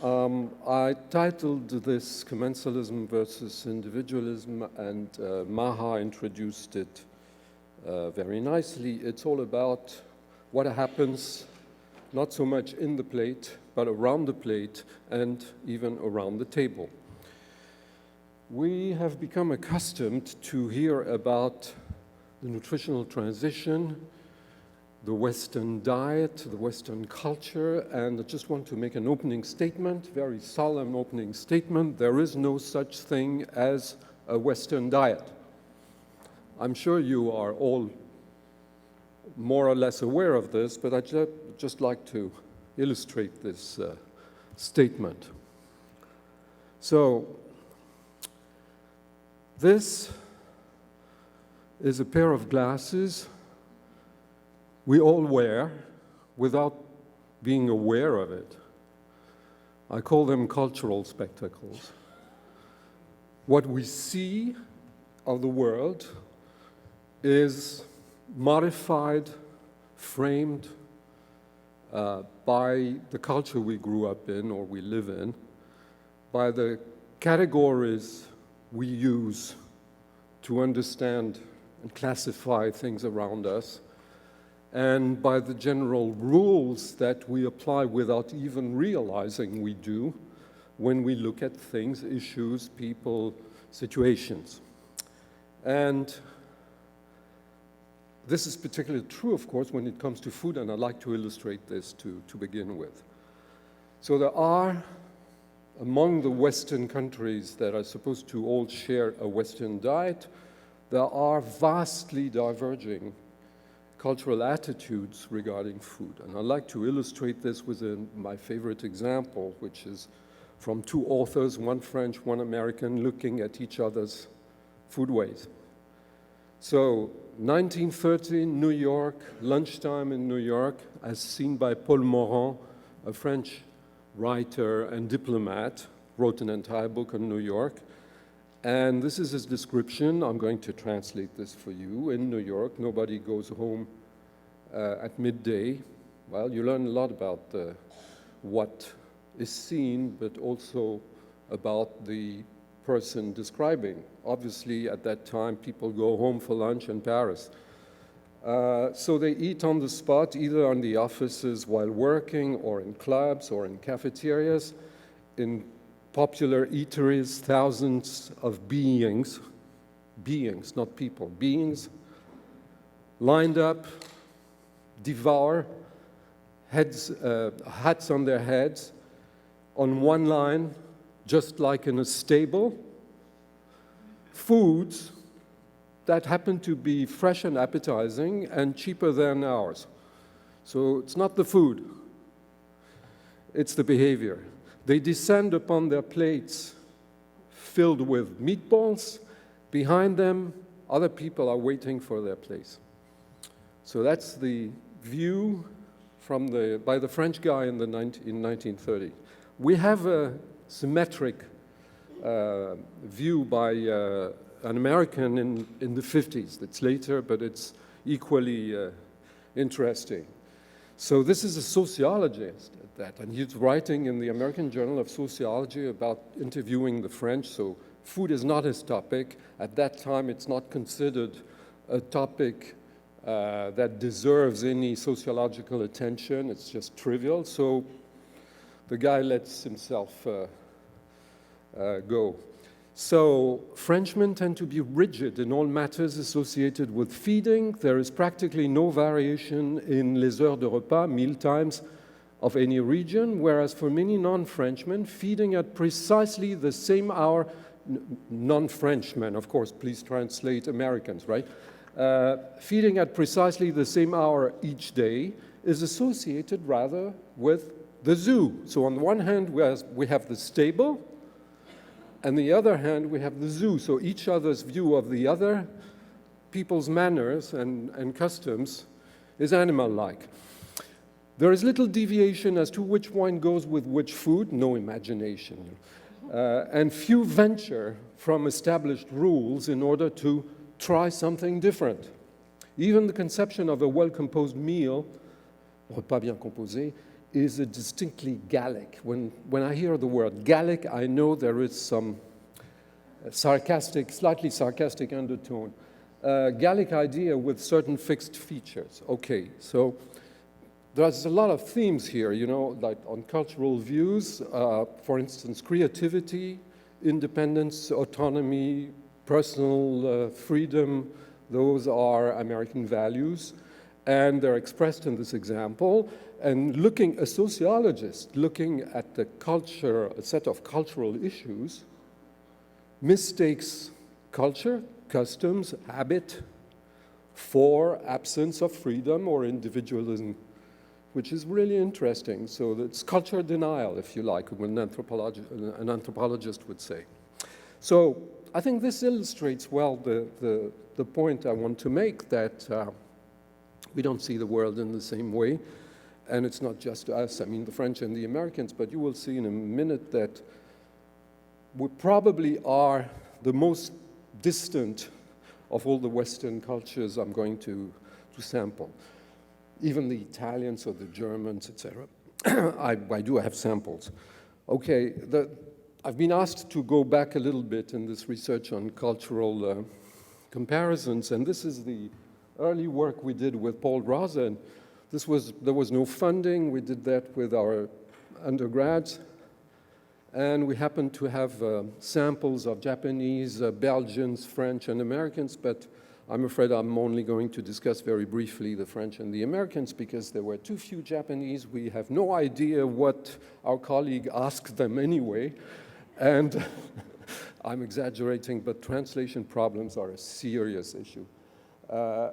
I titled this Commensalism versus Individualism, and Maha introduced it very nicely. It's all about what happens not so much in the plate, but around the plate and even around the table. We have become accustomed to hear about the nutritional transition, the Western diet, the Western culture, and I just want to make an opening statement, very solemn opening statement. There is no such thing as a Western diet. I'm sure you are all more or less aware of this, but I'd just like to illustrate this statement. So, this is a pair of glasses we all wear without being aware of it. I call them cultural spectacles. What we see of the world is modified, framed by the culture we grew up in or we live in, by the categories we use to understand and classify things around us, and by the general rules that we apply without even realizing we do when we look at things, issues, people, situations. And this is particularly true, of course, when it comes to food, and I'd like to illustrate this to begin with. So there are, among the Western countries that are supposed to all share a Western diet, there are vastly diverging cultural attitudes regarding food. And I'd like to illustrate this with my favorite example, which is from two authors, one French, one American, looking at each other's foodways. So, 1930, New York, lunchtime in New York, as seen by Paul Morand, a French writer and diplomat, wrote an entire book on New York. And this is his description. I'm going to translate this for you. In New York, nobody goes home at midday. Well, you learn a lot about what is seen, but also about the person describing. Obviously, at that time, people go home for lunch in Paris. So they eat on the spot, either on the offices while working, or in clubs, or in cafeterias, in popular eateries, thousands of beings, not people, beings, lined up, devour, hats on their heads, on one line, just like in a stable, foods that happen to be fresh and appetizing and cheaper than ours. So it's not the food, it's the behavior. They descend upon their plates filled with meatballs. Behind them, other people are waiting for their place. So that's the view by the French guy in 1930. We have a symmetric view by an American in the 50s. It's later, but it's equally interesting. So this is a sociologist at that, and he's writing in the American Journal of Sociology about interviewing the French. So food is not his topic. At that time, it's not considered a topic that deserves any sociological attention. It's just trivial. So the guy lets himself go. So Frenchmen tend to be rigid in all matters associated with feeding. There is practically no variation in les heures de repas, meal times, of any region, whereas for many non-Frenchmen, feeding at precisely the same hour, non-Frenchmen, of course, please translate Americans, right? Feeding at precisely the same hour each day is associated rather with the zoo. So on the one hand, we have the stable, and the other hand, we have the zoo. So each other's view of the other people's manners and customs is animal-like. There is little deviation as to which wine goes with which food, no imagination. And few venture from established rules in order to try something different. Even the conception of a well-composed meal, repas bien composé, is a distinctly Gallic. When I hear the word Gallic, I know there is some sarcastic, slightly sarcastic undertone. Gallic idea with certain fixed features. Okay, so there's a lot of themes here, you know, like on cultural views, for instance, creativity, independence, autonomy, personal freedom. Those are American values, and they're expressed in this example. And a sociologist looking at the culture, a set of cultural issues, mistakes culture, customs, habit for absence of freedom or individualism, which is really interesting. So it's culture denial, if you like, what an anthropologist would say. So I think this illustrates well the point I want to make, that we don't see the world in the same way. And it's not just us, I mean the French and the Americans, but you will see in a minute that we probably are the most distant of all the Western cultures I'm going to sample. Even the Italians or the Germans, etc. I do have samples. Okay, I've been asked to go back a little bit in this research on cultural comparisons, and this is the early work we did with Paul Rasa. And there was no funding. We did that with our undergrads. And we happened to have samples of Japanese, Belgians, French, and Americans, but I'm afraid I'm only going to discuss very briefly the French and the Americans because there were too few Japanese. We have no idea what our colleague asked them anyway. And I'm exaggerating, but translation problems are a serious issue.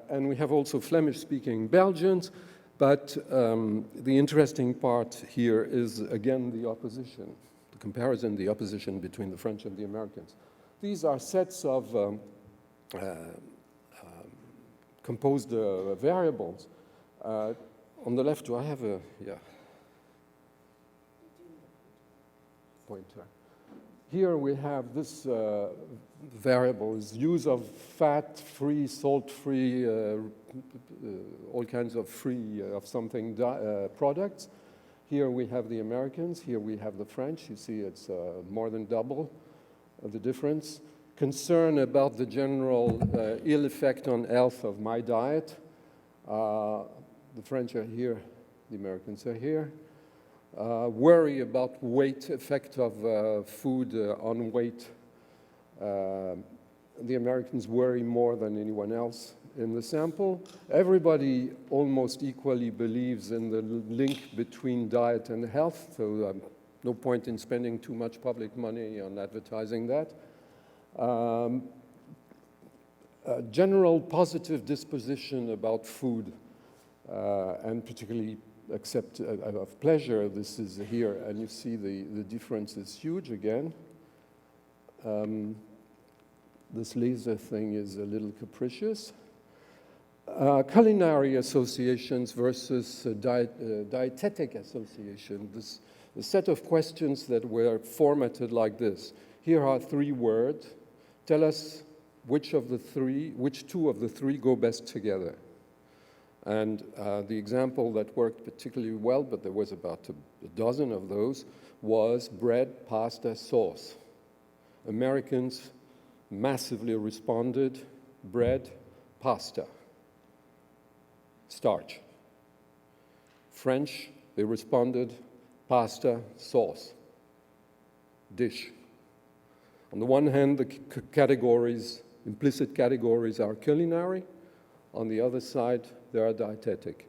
And we have also Flemish-speaking Belgians, but the interesting part here is, again, the opposition. The comparison, the opposition between the French and the Americans. These are sets of composed variables. On the left, do I have a, yeah, pointer. Here we have this variable is use of fat-free, salt-free, all kinds of free of something products. Here we have the Americans, here we have the French. You see it's more than double the difference. Concern about the general ill effect on health of my diet. The French are here, the Americans are here. Worry about weight, effect of food on weight. The Americans worry more than anyone else in the sample. Everybody almost equally believes in the link between diet and health, so no point in spending too much public money on advertising that. General positive disposition about food, and particularly accept of pleasure. This is here, and you see the difference is huge again. This laser thing is a little capricious. Culinary associations versus dietetic association. The set of questions that were formatted like this. Here are 3 words. Tell us which two of the three go best together. And the example that worked particularly well, but there was about a dozen of those, was bread, pasta, sauce. Americans massively responded, bread, pasta, starch. French, they responded, pasta, sauce, dish. On the one hand, the categories, implicit categories are culinary. On the other side, they are dietetic.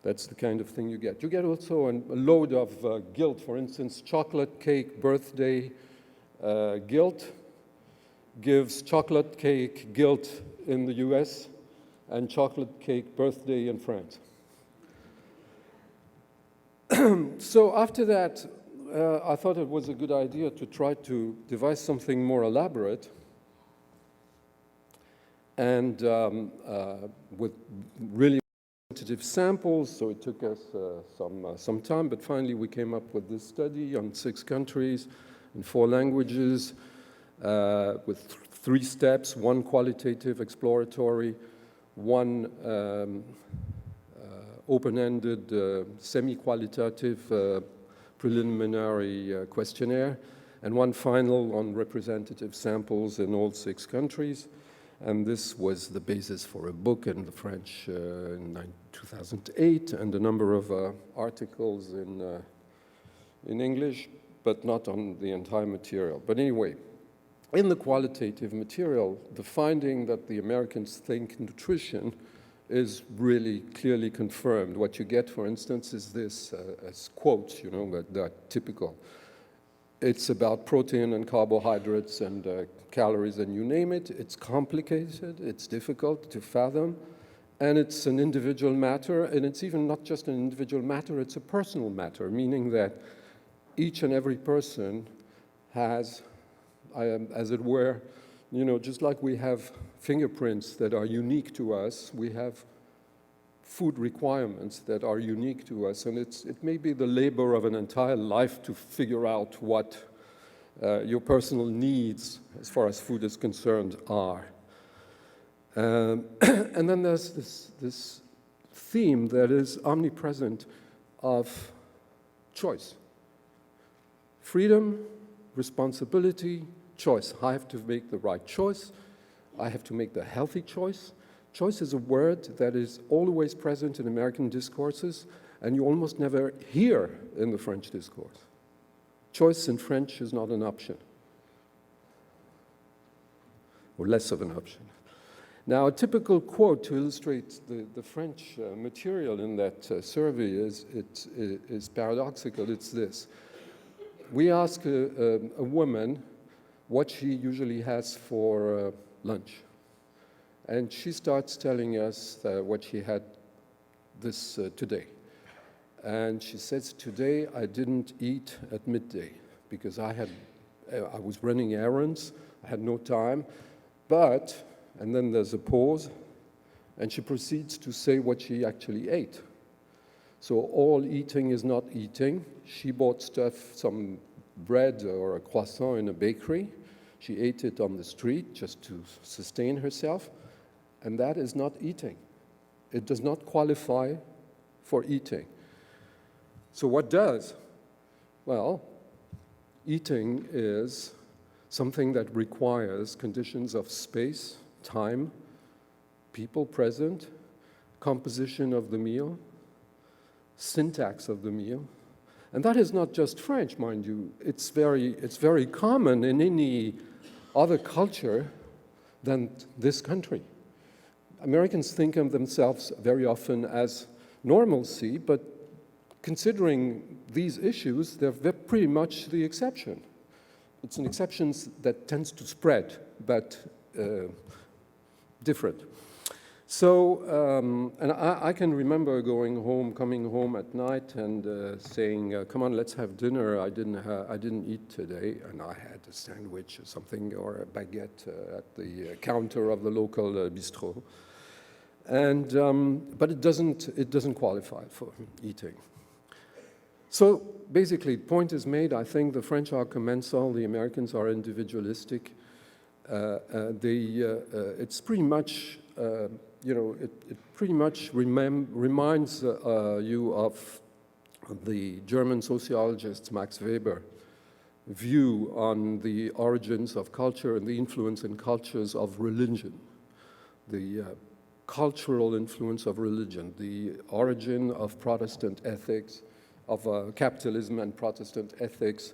That's the kind of thing you get. You get also a load of guilt. For instance, chocolate cake birthday guilt gives chocolate cake guilt in the US and chocolate cake birthday in France. So after that, I thought it was a good idea to try to devise something more elaborate and with really quantitative samples, so it took us some time, but finally we came up with this study on 6 countries in 4 languages with 3 steps, 1 qualitative, exploratory, 1 open-ended, semi-qualitative preliminary questionnaire, and one final on representative samples in all 6 countries. And this was the basis for a book in the French in 2008, and a number of articles in English, but not on the entire material. But anyway, in the qualitative material, the finding that the Americans think nutrition is really clearly confirmed. What you get, for instance, is this as quotes, you know, that are typical. It's about protein and carbohydrates and calories and you name it. It's complicated, it's difficult to fathom, and it's an individual matter, and it's even not just an individual matter, it's a personal matter, meaning that each and every person has, as it were, you know, just like we have fingerprints that are unique to us, we have food requirements that are unique to us, and it may be the labor of an entire life to figure out what your personal needs, as far as food is concerned, are. And then there's this theme that is omnipresent of choice. Freedom, responsibility, choice. I have to make the right choice. I have to make the healthy choice. Choice is a word that is always present in American discourses, and you almost never hear in the French discourse. Choice in French is not an option, or less of an option. Now, a typical quote to illustrate the French material in that survey is paradoxical. It's this. We ask a woman what she usually has for lunch. And she starts telling us what she had this today. And she says, today I didn't eat at midday because I was running errands, I had no time, but, and then there's a pause, and she proceeds to say what she actually ate. So all eating is not eating. She bought some bread or a croissant in a bakery. She ate it on the street just to sustain herself. And that is not eating. It does not qualify for eating. So what does? Well, eating is something that requires conditions of space, time, people present, composition of the meal, syntax of the meal. And that is not just French, mind you. It's very common in any other culture than this country. Americans think of themselves very often as normalcy, but considering these issues, they're pretty much the exception. It's an exception that tends to spread, but different. So, and I can remember coming home at night and saying, come on, let's have dinner. I didn't eat today, and I had a sandwich or something, or a baguette at the counter of the local bistro. And, but it doesn't qualify for eating. So basically, the point is made. I think the French are commensal, the Americans are individualistic. It's pretty much, it pretty much reminds you of the German sociologist Max Weber's view on the origins of culture and the influence in cultures of religion. The cultural influence of religion, the origin of Protestant ethics, of capitalism and Protestant ethics,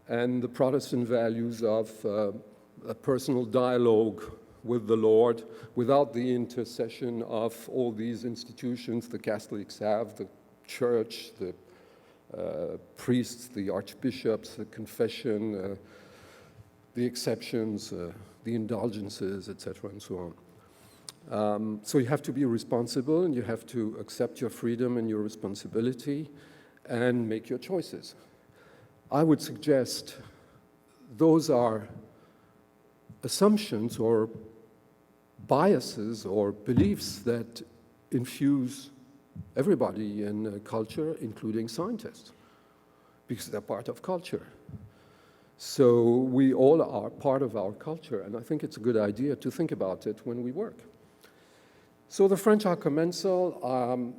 and the Protestant values of a personal dialogue with the Lord without the intercession of all these institutions the Catholics have, the church, the priests, the archbishops, the confession, the exceptions, the indulgences, etc., and so on. So you have to be responsible, and you have to accept your freedom and your responsibility and make your choices. I would suggest those are assumptions or biases or beliefs that infuse everybody in culture, including scientists, because they're part of culture. So we all are part of our culture, and I think it's a good idea to think about it when we work. So the French are commensal.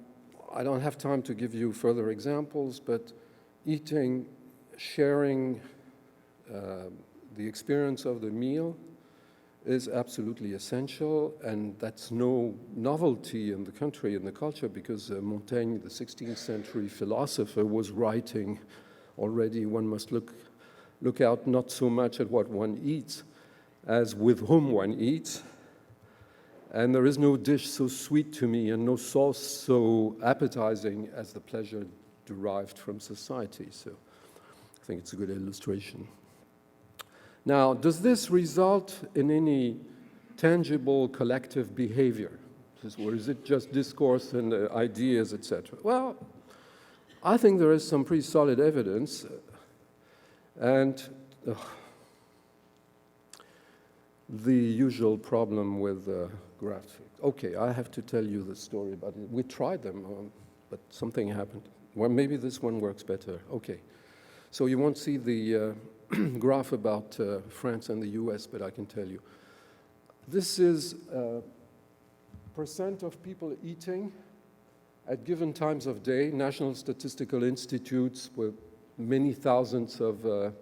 I don't have time to give you further examples, but eating, sharing the experience of the meal is absolutely essential, and that's no novelty in the country, in the culture, because Montaigne, the 16th century philosopher, was writing already, one must look out not so much at what one eats as with whom one eats. And there is no dish so sweet to me and no sauce so appetizing as the pleasure derived from society. So I think it's a good illustration. Now, does this result in any tangible collective behavior? Or is it just discourse and ideas, etc.? Well, I think there is some pretty solid evidence. And the usual problem with graphics. Okay, I have to tell you the story about it. We tried them, but something happened. Well, maybe this one works better. Okay. So you won't see the graph about France and the US, but I can tell you. This is percent of people eating at given times of day. National Statistical Institutes with many thousands of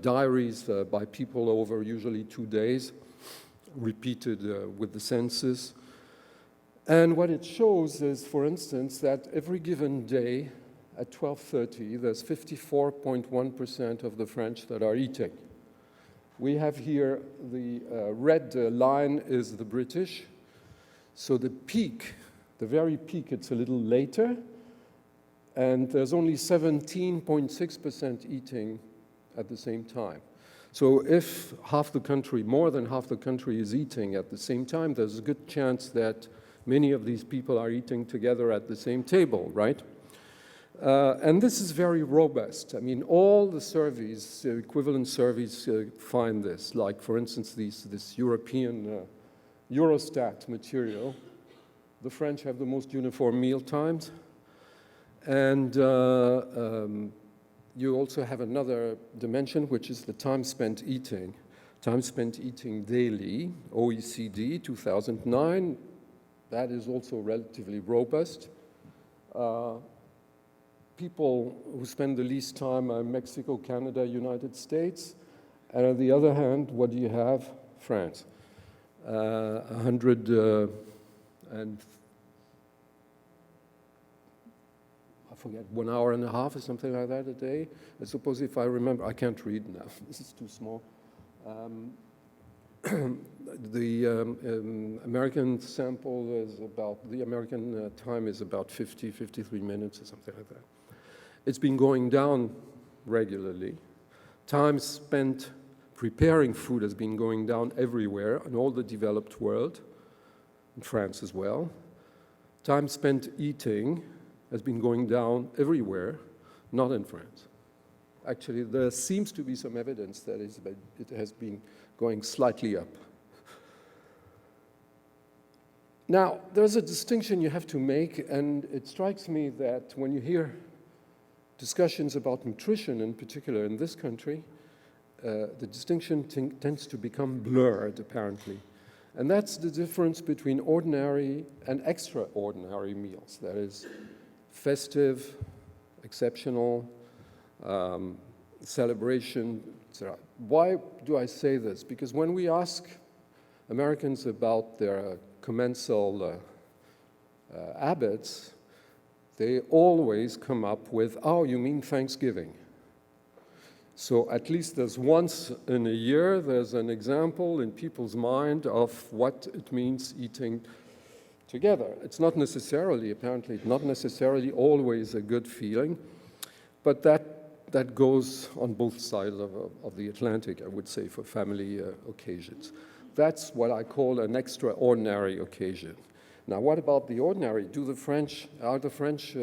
diaries by people over usually 2 days, repeated with the census. And what it shows is, for instance, that every given day at 12:30, there's 54.1% of the French that are eating. We have here the red line is the British. So the peak, the very peak, it's a little later, and there's only 17.6% eating at the same time. So if half the country, more than half the country is eating at the same time, there's a good chance that many of these people are eating together at the same table, right? And this is very robust. I mean, all the surveys, equivalent surveys, find this. Like, for instance, this European Eurostat material. The French have the most uniform meal times. And you also have another dimension, which is the time spent eating. Time spent eating daily, OECD 2009. That is also relatively robust. People who spend the least time are Mexico, Canada, United States. And on the other hand, what do you have? France. 100 and I forget, 1 hour and a half or something like that a day. I suppose if I remember, I can't read now. This is too small. The American sample is about, the American time is about 53 minutes or something like that. It's been going down regularly. Time spent preparing food has been going down everywhere in all the developed world, in France as well. Time spent eating has been going down everywhere, not in France. Actually, there seems to be some evidence that it has been going slightly up. Now, there's a distinction you have to make, and it strikes me that when you hear discussions about nutrition, in particular in this country, the distinction tends to become blurred, apparently. And that's the difference between ordinary and extraordinary meals. That is, festive, exceptional, celebration, etc. Why do I say this? Because when we ask Americans about their commensal habits, they always come up with, oh, you mean Thanksgiving. So at least there's once in a year, there's an example in people's mind of what it means eating together. It's not necessarily, apparently, not necessarily always a good feeling, but that goes on both sides of the Atlantic, I would say, for family occasions. That's what I call an extraordinary occasion. Now, what about the ordinary? Are the French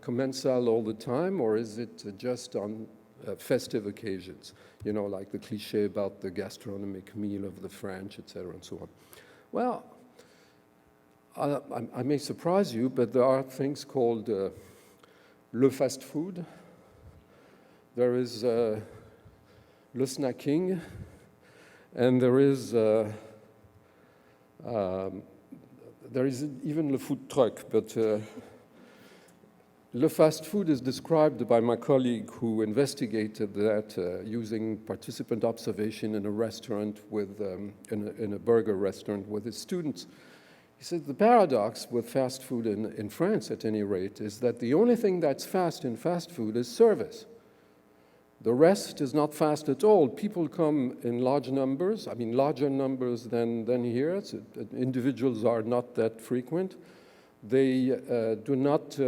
commensal all the time, or is it just on festive occasions? You know, like the cliché about the gastronomic meal of the French, etc., and so on. Well, I may surprise you, but there are things called le fast food. There is le snacking, and there is even le food truck, but Le fast food is described by my colleague who investigated that using participant observation in a restaurant with, in a burger restaurant with his students. He said the paradox with fast food in France, at any rate, is that the only thing that's fast in fast food is service. The rest is not fast at all. People come in large numbers, I mean larger numbers than here. So individuals are not that frequent. They do not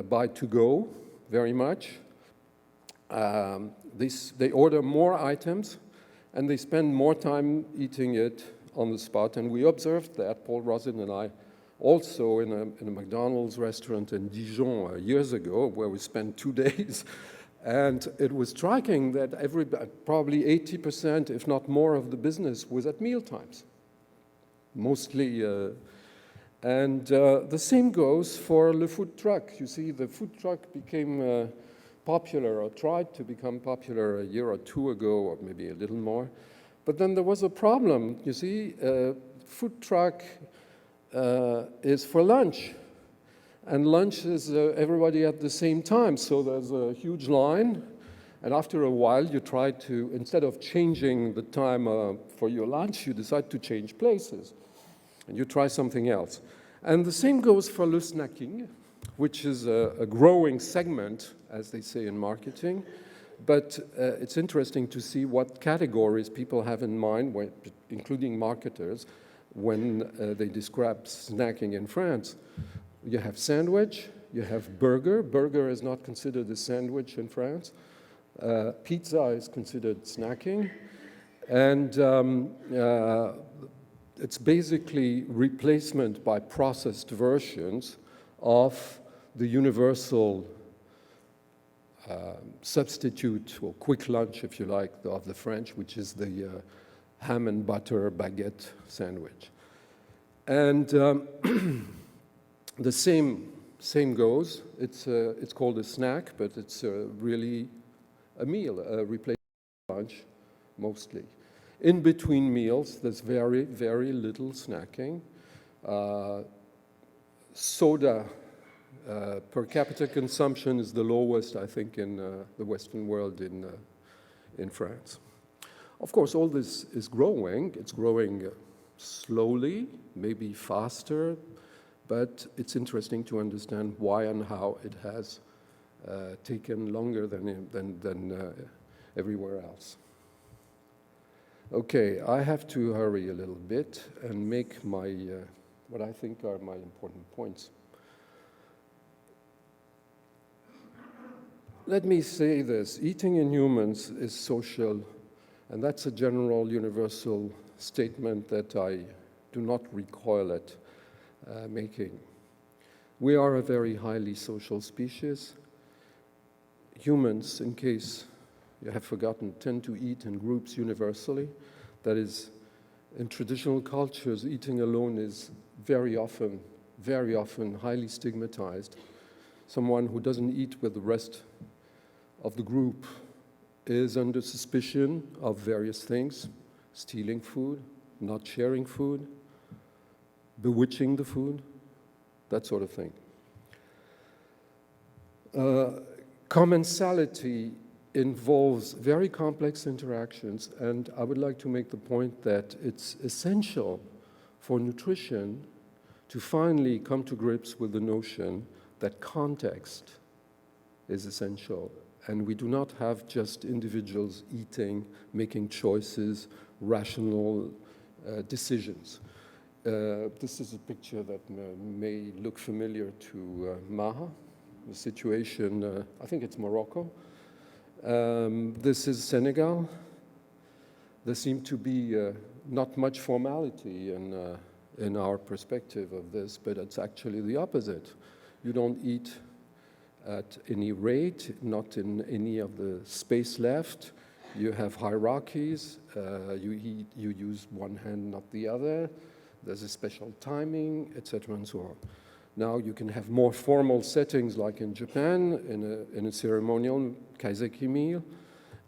buy to go very much. They order more items and they spend more time eating it on the spot. And we observed that, Paul Rosin and I, also in a McDonald's restaurant in Dijon years ago, where we spent 2 days. And it was striking that probably 80%, if not more, of the business was at meal times, mostly. And the same goes for the food truck. You see, the food truck became popular, or tried to become popular a year or two ago, or maybe a little more. But then there was a problem. You see, food truck is for lunch. And lunch is everybody at the same time, so there's a huge line. And after a while, you try to, instead of changing the time for your lunch, you decide to change places. And you try something else. And the same goes for le snacking, which is a growing segment, as they say in marketing. But it's interesting to see what categories people have in mind, including marketers, when they describe snacking in France. You have sandwich, you have burger. Burger is not considered a sandwich in France. Pizza is considered snacking. And it's basically replacement by processed versions of the universal substitute, or quick lunch, if you like, of the French, which is the ham and butter baguette sandwich. And the same goes. It's called a snack, but it's really a meal, a replacement lunch, mostly. In between meals, there's very, very little snacking. Soda per capita consumption is the lowest, I think, in the Western world in France. Of course, all this is growing. It's growing slowly, maybe faster, but it's interesting to understand why and how it has taken longer than everywhere else. Okay, I have to hurry a little bit and make my what I think are my important points. Let me say this: eating in humans is social, and that's a general, universal statement that I do not recoil at making. We are a very highly social species. Humans, in case you have forgotten, tend to eat in groups universally. That is, in traditional cultures, eating alone is very often highly stigmatized. Someone who doesn't eat with the rest of the group is under suspicion of various things: stealing food, not sharing food, bewitching the food, that sort of thing. Commensality involves very complex interactions, and I would like to make the point that it's essential for nutrition to finally come to grips with the notion that context is essential, and we do not have just individuals eating, making choices, rational decisions. This is a picture that may look familiar to Maha, the situation, I think it's Morocco. This is Senegal. There seemed to be not much formality in our perspective of this, but it's actually the opposite. You don't eat at any rate, not in any of the space left. You have hierarchies. You use one hand, not the other. There's a special timing, etc., and so on. Now you can have more formal settings, like in Japan, in a ceremonial kaiseki meal,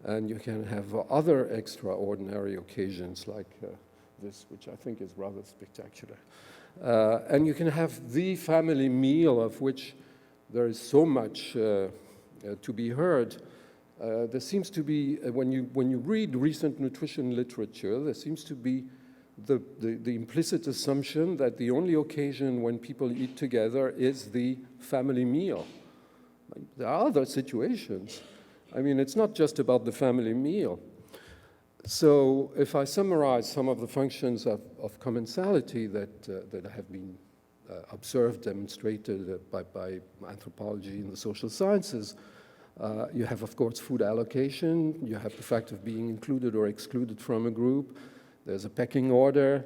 and you can have other extraordinary occasions like this, which I think is rather spectacular. And you can have the family meal, of which there is so much to be heard. There seems to be, when you read recent nutrition literature, there seems to be the implicit assumption that the only occasion when people eat together is the family meal. There are other situations. I mean, it's not just about the family meal. So if I summarize some of the functions of commensality that have been observed, demonstrated by anthropology and the social sciences, you have, of course, food allocation. You have the fact of being included or excluded from a group. There's a pecking order,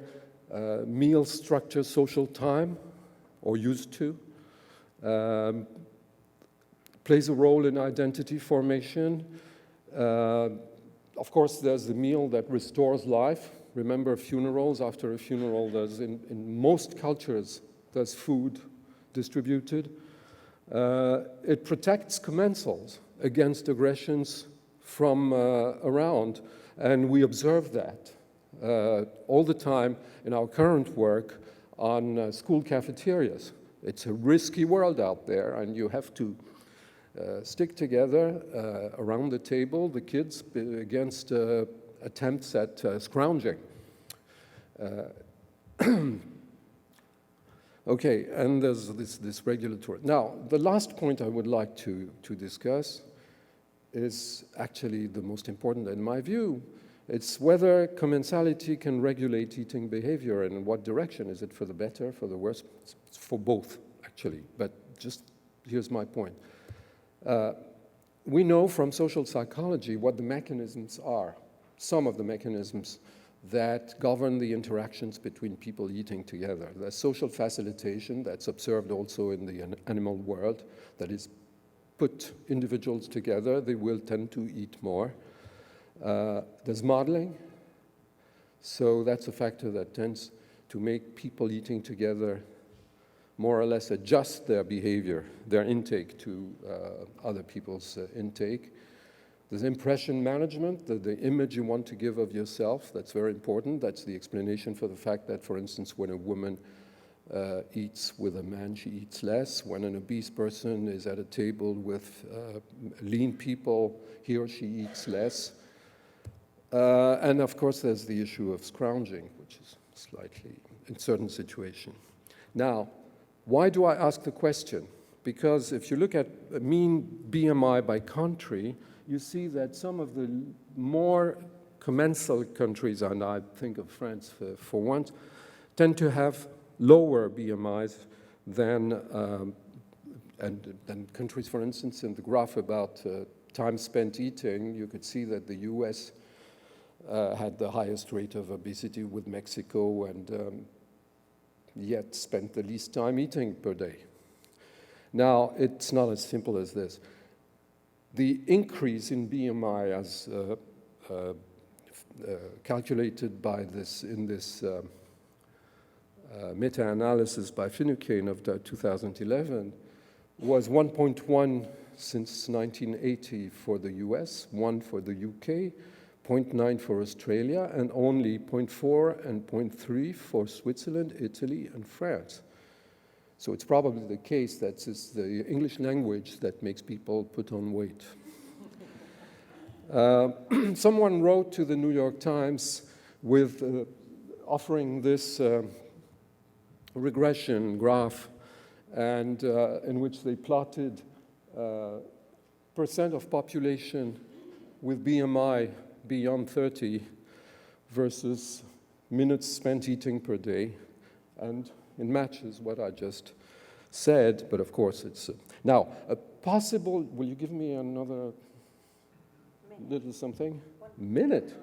meal structure, social time, or used to. Plays a role in identity formation. Of course, there's the meal that restores life. Remember funerals. After a funeral, there's in most cultures, there's food distributed. It protects commensals against aggressions from around, and we observe that all the time in our current work on school cafeterias. It's a risky world out there, and you have to stick together around the table, the kids, against attempts at scrounging. Okay, and there's this regulatory. Now, the last point I would like to discuss is actually the most important in my view. It's whether commensality can regulate eating behavior, and in what direction. Is it for the better, for the worse? It's for both, actually, but just here's my point. We know from social psychology what the mechanisms are, some of the mechanisms that govern the interactions between people eating together. There's social facilitation that's observed also in the animal world, that is, put individuals together, they will tend to eat more. There's modeling, so that's a factor that tends to make people eating together more or less adjust their behavior, their intake to other people's intake. There's impression management, the image you want to give of yourself. That's very important. That's the explanation for the fact that, for instance, when a woman eats with a man, she eats less. When an obese person is at a table with lean people, he or she eats less. And of course, there's the issue of scrounging, which is slightly in certain situations. Now, why do I ask the question? Because if you look at mean BMI by country, you see that some of the more commensal countries, and I think of France for once, tend to have lower BMIs than countries, for instance, in the graph about time spent eating, you could see that the US had the highest rate of obesity with Mexico, and yet spent the least time eating per day. Now, it's not as simple as this. The increase in BMI as calculated by this in this meta-analysis by Finucane of 2011 was 1.1 since 1980 for the US, 1 for the UK, 0.9 for Australia, and only 0.4 and 0.3 for Switzerland, Italy, and France. So it's probably the case that it's the English language that makes people put on weight. Someone wrote to the New York Times with offering this regression graph, and in which they plotted percent of population with BMI beyond 30 versus minutes spent eating per day, and it matches what I just said, but of course it's... Now, a possible... Will you give me another little something? 1 minute.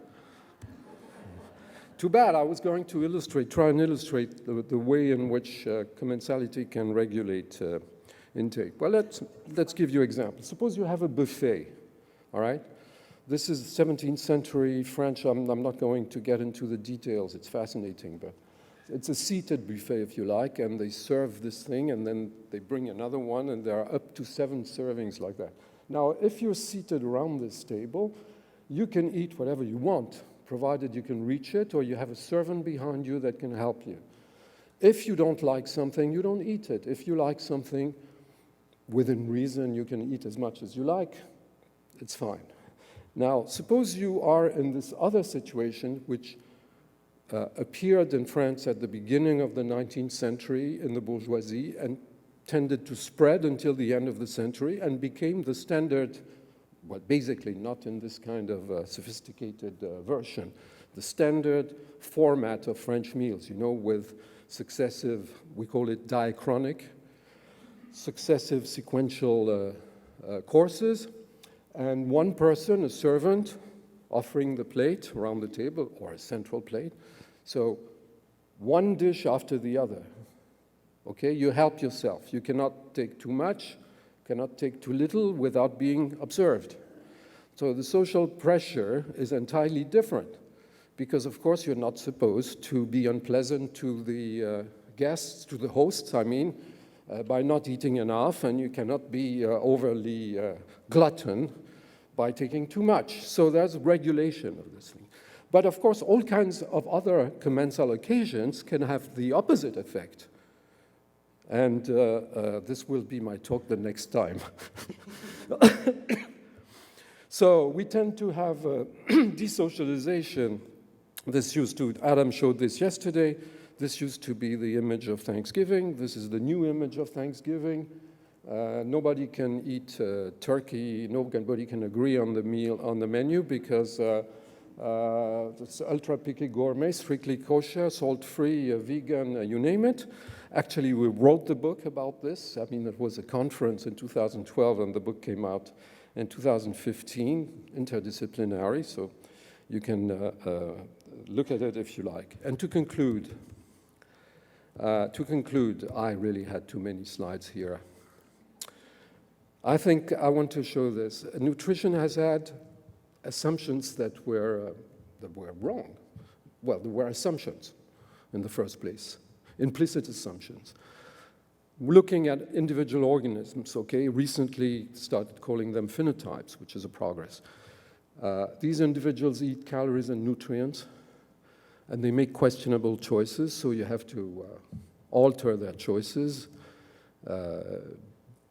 Too bad, I was going to try and illustrate the way in which commensality can regulate intake. Well, let's give you examples. Suppose you have a buffet, all right? This is 17th century French. I'm not going to get into the details. It's fascinating, but it's a seated buffet, if you like, and they serve this thing, and then they bring another one, and there are up to 7 servings like that. Now, if you're seated around this table, you can eat whatever you want, provided you can reach it, or you have a servant behind you that can help you. If you don't like something, you don't eat it. If you like something, within reason, you can eat as much as you like. It's fine. Now, suppose you are in this other situation, which appeared in France at the beginning of the 19th century in the bourgeoisie and tended to spread until the end of the century and became the standard, well, basically not in this kind of sophisticated version, the standard format of French meals, you know, with successive, we call it diachronic, successive sequential courses, and one person, a servant, offering the plate around the table, or a central plate. So one dish after the other. Okay, you help yourself. You cannot take too much, cannot take too little without being observed. So the social pressure is entirely different because, of course, you're not supposed to be unpleasant to the guests, to the hosts, I mean, by not eating enough, and you cannot be overly glutton by taking too much. So there's regulation of this thing. But, of course, all kinds of other commensal occasions can have the opposite effect. And this will be my talk the next time. So we tend to have desocialization. This used to, Adam showed this yesterday, this used to be the image of Thanksgiving. This is the new image of Thanksgiving. Nobody can eat turkey, nobody can agree on the meal, on the menu, because it's ultra-picky gourmet, strictly kosher, salt-free, vegan, you name it. Actually, we wrote the book about this. I mean, it was a conference in 2012, and the book came out in 2015, interdisciplinary, so you can look at it if you like. And to conclude, I really had too many slides here. I think I want to show this. Nutrition has had assumptions that were wrong. Well, there were assumptions in the first place. Implicit assumptions. Looking at individual organisms, okay, recently started calling them phenotypes, which is a progress. These individuals eat calories and nutrients, and they make questionable choices, so you have to alter their choices,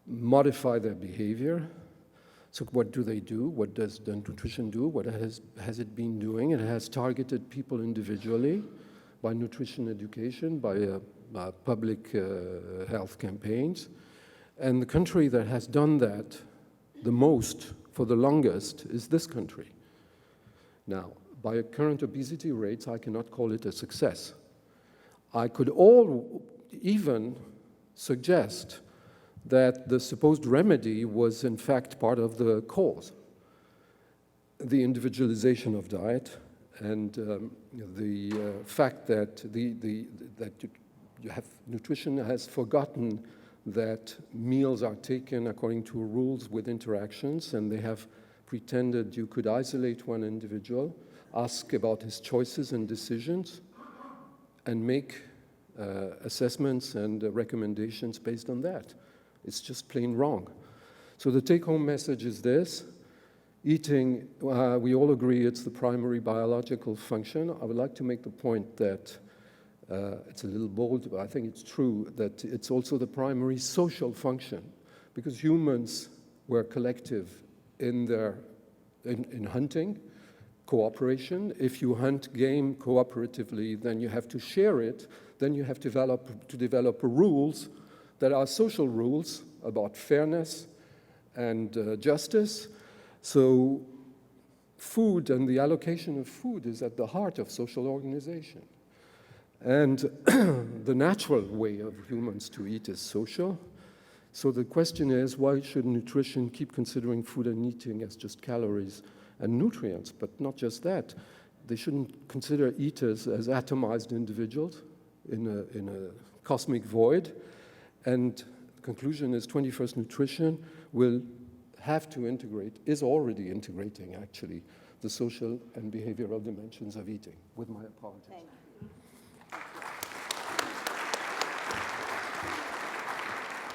modify their behavior. So what do they do? What does the nutrition do? What has it been doing? It has targeted people individually by nutrition education, by public health campaigns. And the country that has done that the most for the longest is this country. Now, by current obesity rates, I cannot call it a success. I could even suggest that the supposed remedy was in fact part of the cause. The individualization of diet, and the fact that nutrition has forgotten that meals are taken according to rules with interactions, and they have pretended you could isolate one individual, ask about his choices and decisions, and make assessments and recommendations based on that. It's just plain wrong. So the take-home message is this. Eating, we all agree it's the primary biological function. I would like to make the point that it's a little bold, but I think it's true, that it's also the primary social function, because humans were collective in hunting, cooperation. If you hunt game cooperatively, then you have to share it, then you have to develop rules that are social rules about fairness and justice. So food and the allocation of food is at the heart of social organization. And the natural way of humans to eat is social. So the question is, why should nutrition keep considering food and eating as just calories and nutrients? But not just that. They shouldn't consider eaters as atomized individuals in a cosmic void. And the conclusion is 21st nutrition will have to integrate, is already integrating actually, the social and behavioral dimensions of eating, with my apologies.